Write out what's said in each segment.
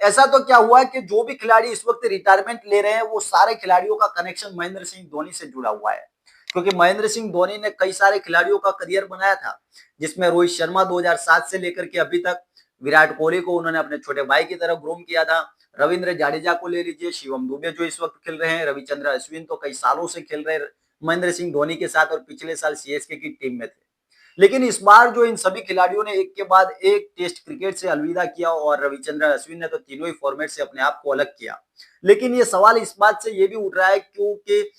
ऐसा तो क्या हुआ कि जो भी खिलाड़ी इस वक्त रिटायरमेंट ले रहे हैं वो सारे खिलाड़ियों का कनेक्शन महेंद्र सिंह धोनी से जुड़ा हुआ है, क्योंकि महेंद्र सिंह धोनी ने कई सारे खिलाड़ियों का करियर बनाया था, जिसमें रोहित शर्मा 2007 से लेकर के अभी तक, विराट कोहली को उन्होंने अपने छोटे भाई की तरह ग्रूम किया था, रविंद्र जाडेजा को ले लीजिए, शिवम दुबे जो इस वक्त खेल रहे हैं, रविचंद्र अश्विन तो कई सालों से खेल रहे महेंद्र सिंह धोनी के साथ और पिछले साल सीएसके की टीम में थे। लेकिन इस बार जो इन सभी खिलाड़ियों ने एक के बाद एक टेस्ट क्रिकेट से अलविदा किया और रविचंद्र अश्विन ने तो तीनों ही फॉर्मेट से अपने आप को अलग किया। लेकिन ये सवाल इस बात से ये भी उठ रहा है क्योंकि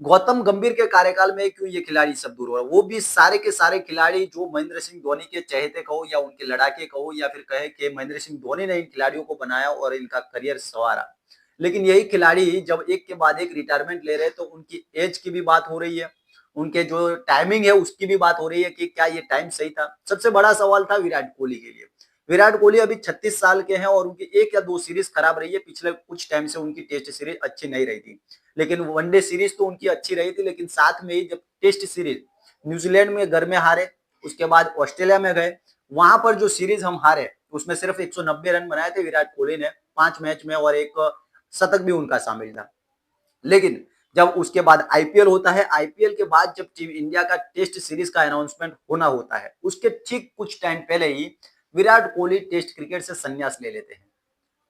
गौतम गंभीर के कार्यकाल में क्यों ये खिलाड़ी सब दूर हो रहा है, वो भी सारे के सारे खिलाड़ी जो महेंद्र सिंह धोनी के चहेते कहो या उनके लड़ाके कहो या फिर कहे कि महेंद्र सिंह धोनी ने इन खिलाड़ियों को बनाया और इनका करियर संवारा। लेकिन यही खिलाड़ी जब एक के बाद एक रिटायरमेंट ले रहे तो उनकी एज की भी बात हो रही है, उनके जो टाइमिंग है उसकी भी बात हो रही है कि क्या ये टाइम सही था। सबसे बड़ा सवाल था विराट कोहली के लिए। विराट कोहली अभी 36 साल के हैं और उनकी एक या दो सीरीज खराब रही है, पिछले कुछ टाइम से उनकी टेस्ट सीरीज अच्छी नहीं रही थी, लेकिन वनडे सीरीज तो उनकी अच्छी रही थी, लेकिन साथ में ही जब टेस्ट सीरीज न्यूजीलैंड में घर में हारे, उसके बाद ऑस्ट्रेलिया में गए, वहां पर जो सीरीज हम हारे उसमें सिर्फ 190 रन बनाए थे विराट कोहली ने 5 मैच में और एक शतक भी उनका शामिल था। लेकिन जब उसके बाद आईपीएल होता है, आईपीएल के बाद जब टीम इंडिया का टेस्ट सीरीज का अनाउंसमेंट होना होता है, उसके ठीक कुछ टाइम पहले ही विराट कोहली टेस्ट क्रिकेट से संन्यास ले लेते हैं।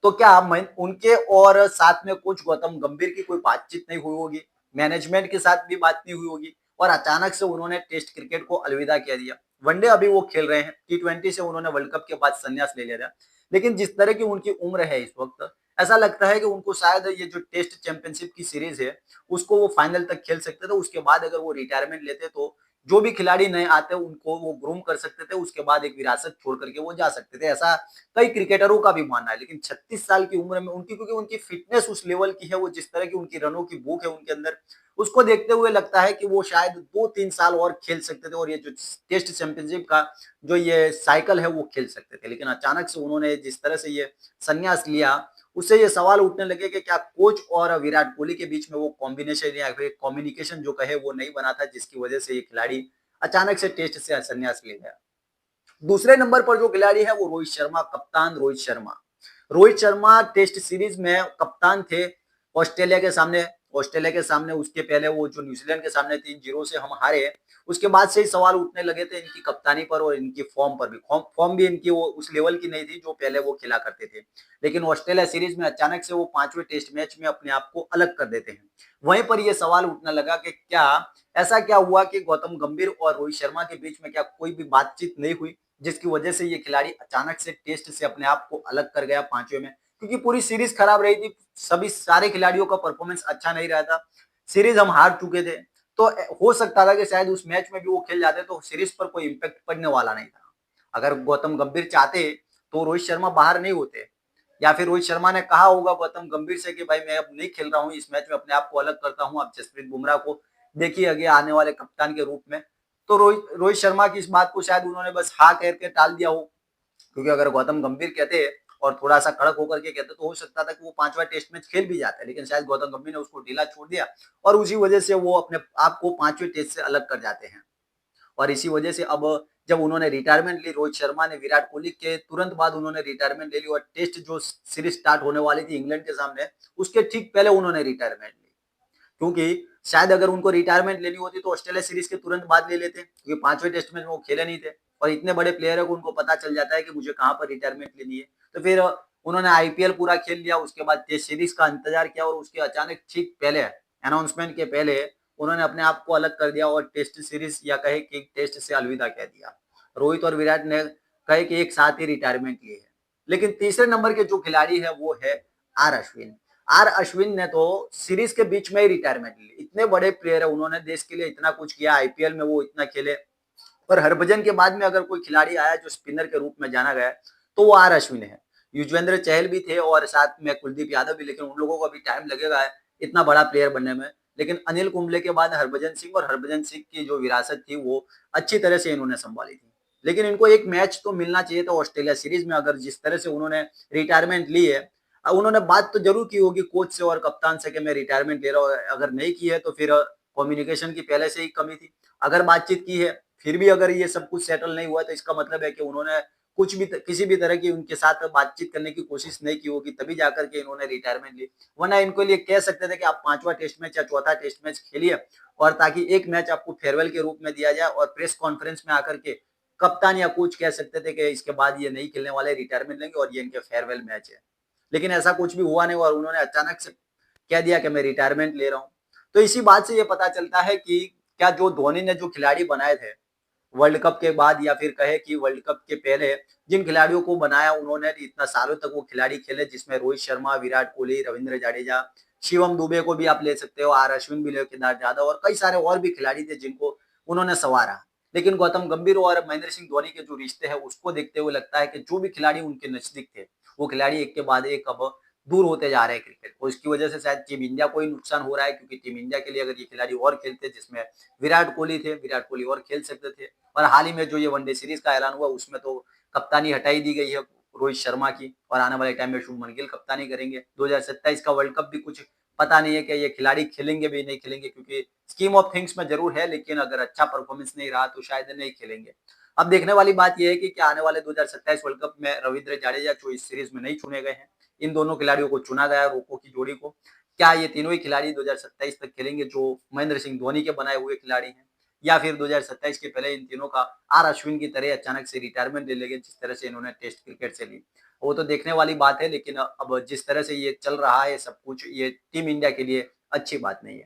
तो क्या उनके और साथ में कोच गौतम गंभीर की कोई बातचीत नहीं हुई होगी, मैनेजमेंट के साथ भी बात नहीं हुई होगी और अचानक से उन्होंने टेस्ट क्रिकेट को अलविदा कह दिया। वनडे अभी वो खेल रहे हैं, टी20 से उन्होंने वर्ल्ड कप के बाद संन्यास ले लिया, लेकिन जिस तरह की उनकी उम्र है इस वक्त, ऐसा लगता है कि उनको शायद ये जो टेस्ट चैंपियनशिप की सीरीज है उसको वो फाइनल तक खेल सकते थे, उसके बाद अगर वो रिटायरमेंट लेते तो जो भी खिलाड़ी नए आते उनको वो ग्रूम कर सकते थे, उसके बाद एक विरासत छोड़ करके वो जा सकते थे, ऐसा कई क्रिकेटरों का भी मानना है। लेकिन 36 साल की उम्र में उनकी, क्योंकि उनकी फिटनेस उस लेवल की है, वो जिस तरह की उनकी रनों की भूख है उनके अंदर, उसको देखते हुए लगता है कि वो शायद 2-3 साल और खेल सकते थे और ये जो टेस्ट चैंपियनशिप का जो ये साइकिल है वो खेल सकते थे। लेकिन अचानक से उन्होंने जिस तरह से ये संन्यास लिया, उससे ये सवाल उठने लगे कि क्या कोच और विराट कोहली के बीच में वो कॉम्बिनेशन या फिर कम्युनिकेशन जो कहे वो नहीं बना था, जिसकी वजह से ये खिलाड़ी अचानक से टेस्ट से संन्यास ले गया। दूसरे नंबर पर जो खिलाड़ी है वो रोहित शर्मा, कप्तान रोहित शर्मा। रोहित शर्मा टेस्ट सीरीज में कप्तान थे ऑस्ट्रेलिया के सामने। ऑस्ट्रेलिया के सामने उसके पहले वो जो न्यूजीलैंड के सामने 3-0 से हम हारे, उसके बाद से ही सवाल उठने लगे थे इनकी कप्तानी पर और इनकी फॉर्म पर भी। फॉर्म भी इनकी वो उस लेवल की नहीं थी जो पहले वो खेला करते थे। लेकिन ऑस्ट्रेलिया सीरीज में अचानक से वो 5वें टेस्ट मैच में अपने आप को अलग कर देते हैं। वहीं पर यह सवाल उठने लगा कि क्या ऐसा क्या हुआ कि गौतम गंभीर और रोहित शर्मा के बीच में क्या कोई भी बातचीत नहीं हुई, जिसकी वजह से ये खिलाड़ी अचानक से टेस्ट से अपने आप को अलग कर गया 5वें में, क्योंकि पूरी सीरीज खराब रही थी, सभी सारे खिलाड़ियों का परफॉर्मेंस अच्छा नहीं रहा था, सीरीज हम हार चुके थे। तो हो सकता था कि शायद उस मैच में भी वो खेल जाते तो सीरीज पर कोई इंपैक्ट पड़ने वाला नहीं था। अगर गौतम गंभीर चाहते तो रोहित शर्मा बाहर नहीं होते, या फिर रोहित शर्मा ने कहा होगा गौतम गंभीर से कि भाई मैं अब नहीं खेल रहा हूँ इस मैच में, अपने आप को अलग करता हूँ, अब जसप्रीत बुमराह को देखिए आगे आने वाले कप्तान के रूप में। तो रोहित शर्मा की इस बात को शायद उन्होंने बस हाँ कह के टाल दिया हो, क्योंकि अगर गौतम गंभीर कहते और थोड़ा सा कड़क होकर के कहते तो हो सकता था कि वो 5वां टेस्ट मैच खेल भी जाता है, लेकिन शायद गौतम गंभीर ने उसको ढीला छोड़ दिया और उसी वजह से वो अपने आप को 5वें टेस्ट से अलग कर जाते हैं। और इसी वजह से अब जब उन्होंने रिटायरमेंट ली, रोहित शर्मा ने विराट कोहली के तुरंत बाद उन्होंने रिटायरमेंट ले ली और टेस्ट जो सीरीज स्टार्ट होने वाली थी इंग्लैंड के सामने, उसके ठीक पहले उन्होंने रिटायरमेंट ली, क्योंकि शायद अगर उनको रिटायरमेंट लेनी होती तो ऑस्ट्रेलिया सीरीज के तुरंत बाद ले लेते, क्योंकि 5वें टेस्ट में वो खेले नहीं थे और इतने बड़े प्लेयर है को उनको पता चल जाता है कि मुझे कहां पर रिटायरमेंट लेनी है। तो फिर उन्होंने आईपीएल पूरा खेल लिया, उसके बाद टेस्ट सीरीज का इंतजार किया और उसके अचानक ठीक पहले अनाउंसमेंट के पहले उन्होंने अपने आप को अलग कर दिया और टेस्ट सीरीज या कहे कि टेस्ट से अलविदा कह दिया। रोहित और विराट ने कहे कि एक साथ ही रिटायरमेंट लिए है। लेकिन तीसरे नंबर के जो खिलाड़ी है वो है आर अश्विन। आर अश्विन ने तो सीरीज के बीच में ही रिटायरमेंट ली। इतने बड़े प्लेयर है, उन्होंने देश के लिए इतना कुछ किया, आईपीएल में वो इतना खेले, पर हरभजन के बाद में अगर कोई खिलाड़ी आया जो स्पिनर के रूप में जाना गया तो वो आर अश्विन है। युजवेंद्र चहल भी थे और साथ में कुलदीप यादव भी, लेकिन उन लोगों को अभी टाइम लगेगा इतना बड़ा प्लेयर बनने में। लेकिन अनिल कुंबले के बाद हरभजन सिंह, और हरभजन सिंह की जो विरासत थी वो अच्छी तरह से इन्होंने संभाली थी। लेकिन इनको एक मैच तो मिलना चाहिए था ऑस्ट्रेलिया सीरीज में, अगर जिस तरह से उन्होंने रिटायरमेंट ली है। उन्होंने बात तो जरूर की होगी कोच से और कप्तान से कि मैं रिटायरमेंट ले रहा हूँ, अगर नहीं की है तो फिर कम्युनिकेशन की पहले से ही कमी थी। अगर बातचीत की है फिर भी अगर ये सब कुछ सेटल नहीं हुआ तो इसका मतलब है कि उन्होंने कुछ भी किसी भी तरह की उनके साथ बातचीत करने की कोशिश नहीं की होगी, तभी जाकर के इन्होंने रिटायरमेंट ली। वरना इनको लिए कह सकते थे कि आप 5वां टेस्ट मैच या चौथा टेस्ट मैच खेलिए और ताकि एक मैच आपको फेयरवेल के रूप में दिया जाए और प्रेस कॉन्फ्रेंस में आकर के कप्तान या कोच कह सकते थे कि इसके बाद ये नहीं खेलने वाले, रिटायरमेंट लेंगे और ये इनके फेयरवेल मैच है। लेकिन ऐसा कुछ भी हुआ नहीं और उन्होंने अचानक से कह दिया कि मैं रिटायरमेंट ले रहा हूँ। तो इसी बात से ये पता चलता है कि क्या जो धोनी ने जो खिलाड़ी बनाए थे वर्ल्ड कप के बाद या फिर कहे कि वर्ल्ड कप के पहले जिन खिलाड़ियों को बनाया उन्होंने इतना सालों तक वो खिलाड़ी खेले, जिसमें रोहित शर्मा, विराट कोहली, रविंद्र जडेजा, शिवम दुबे को भी आप ले सकते हो, आर अश्विन भी ले, केदार जाधव और कई सारे और भी खिलाड़ी थे जिनको उन्होंने संवारा। लेकिन गौतम गंभीर और महेंद्र सिंह धोनी के जो रिश्ते हैं उसको देखते हुए लगता है कि जो भी खिलाड़ी उनके नजदीक थे वो खिलाड़ी एक के बाद एक अब दूर होते जा रहे हैं क्रिकेट को। इसकी वजह से शायद टीम इंडिया को ही नुकसान हो रहा है, क्योंकि टीम इंडिया के लिए अगर ये खिलाड़ी और खेलते, जिसमें विराट कोहली थे, विराट कोहली और खेल सकते थे। और हाल ही में जो ये वनडे सीरीज का ऐलान हुआ उसमें तो कप्तानी हटाई दी गई है रोहित शर्मा की और आने वाले टाइम में शुभमन गिल कप्तानी करेंगे। 2027 का वर्ल्ड कप भी कुछ पता नहीं है कि ये खिलाड़ी खेलेंगे भी नहीं खेलेंगे, क्योंकि स्कीम ऑफ थिंग्स में जरूर है, लेकिन अगर अच्छा परफॉर्मेंस नहीं रहा तो शायद नहीं खेलेंगे। अब देखने वाली बात यह है कि क्या आने वाले 2027 वर्ल्ड कप में रविंद्र जडेजा जो इस सीरीज में नहीं चुने गए हैं, इन दोनों खिलाड़ियों को चुना गया रोको की जोड़ी को, क्या ये तीनों ही खिलाड़ी 2027 तक खेलेंगे जो महेंद्र सिंह धोनी के बनाए हुए खिलाड़ी हैं, या फिर 2027 के पहले इन तीनों का आर अश्विन की तरह अचानक से रिटायरमेंट ले लेंगे जिस तरह से इन्होंने टेस्ट क्रिकेट से ली। वो तो देखने वाली बात है, लेकिन अब जिस तरह से ये चल रहा है सब कुछ, ये टीम इंडिया के लिए अच्छी बात नहीं है।